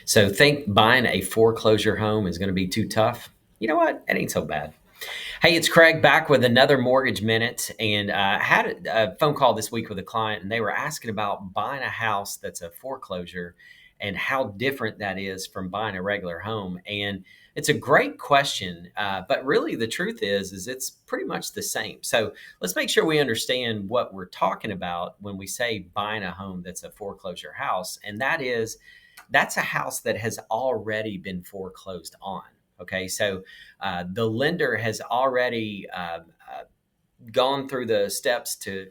So think buying a foreclosure home is going to be too tough? You know what? It ain't so bad. Hey, it's Craig back with another Mortgage Minute, and I had a phone call this week with a client, and they were asking about buying a house that's a foreclosure and how different that is from buying a regular home. And it's a great question, but really the truth is it's pretty much the same. So let's make sure we understand what we're talking about when we say buying a home that's a foreclosure house, and that's a house that has already been foreclosed on. Okay, so the lender has already gone through the steps to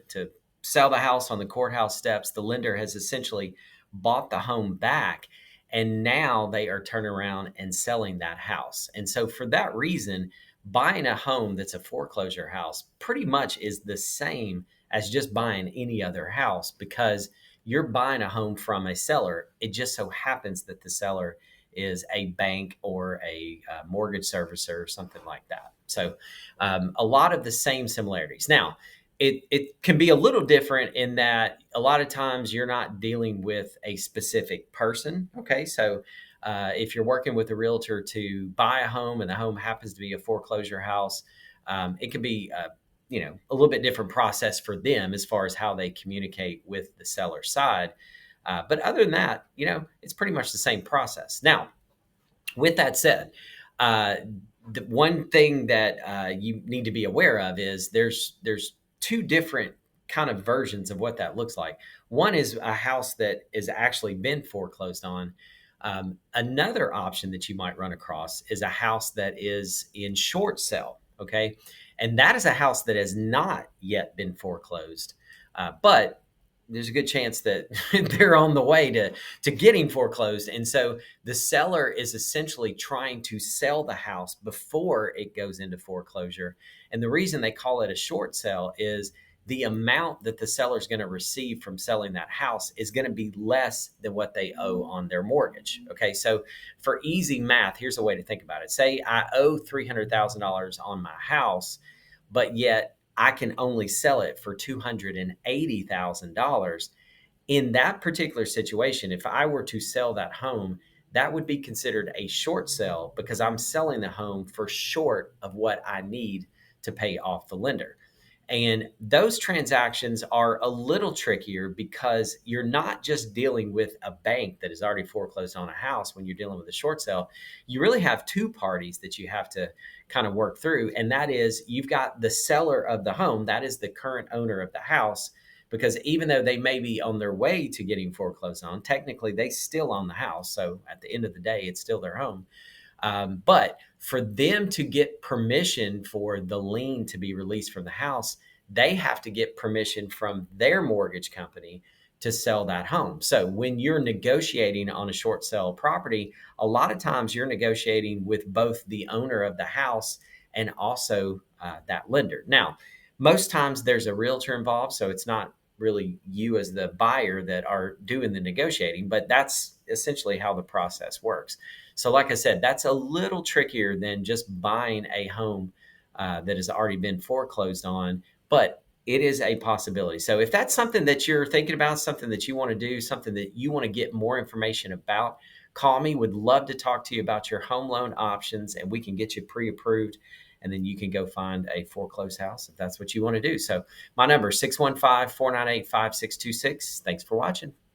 sell the house on the courthouse steps. The lender has essentially bought the home back, and now they are turning around and selling that house. And so, for that reason, buying a home that's a foreclosure house pretty much is the same as just buying any other house because you're buying a home from a seller. It just so happens that the seller is a bank or a mortgage servicer or something like that. So, a lot of the same similarities. Now, it can be a little different in that a lot of times you're not dealing with a specific person. Okay, so if you're working with a realtor to buy a home and the home happens to be a foreclosure house, it can be a little bit different process for them as far as how they communicate with the seller side. But other than that, it's pretty much the same process. Now, with that said, uh, the one thing that you need to be aware of is there's two different kind of versions of what that looks like. One is a house that is actually been foreclosed on. Another option that you might run across is a house that is in short sale. Okay, and that is a house that has not yet been foreclosed, but there's a good chance that they're on the way to getting foreclosed. And so the seller is essentially trying to sell the house before it goes into foreclosure. And the reason they call it a short sale is the amount that the seller is going to receive from selling that house is going to be less than what they owe on their mortgage. Okay, so for easy math, here's a way to think about it. Say I owe $300,000 on my house, but yet I can only sell it for $280,000. In that particular situation, if I were to sell that home, that would be considered a short sale because I'm selling the home for short of what I need to pay off the lender. And those transactions are a little trickier because you're not just dealing with a bank that has already foreclosed on a house when you're dealing with a short sale. You really have two parties that you have to kind of work through. And that is you've got the seller of the home, that is the current owner of the house. Because even though they may be on their way to getting foreclosed on, technically they still own the house. So at the end of the day, it's still their home. But for them to get permission for the lien to be released from the house, they have to get permission from their mortgage company to sell that home. So when you're negotiating on a short sale property, a lot of times you're negotiating with both the owner of the house and also that lender. Now, most times there's a realtor involved, so it's not really you as the buyer that are doing the negotiating, but that's essentially how the process works. So, like I said, that's a little trickier than just buying a home that has already been foreclosed on, but it is a possibility. So, if that's something that you're thinking about, something that you want to do, something that you want to get more information about, call me. Would love to talk to you about your home loan options, and we can get you pre approved. And then you can go find a foreclosed house if that's what you want to do. So, my number is 615 498 5626. Thanks for watching.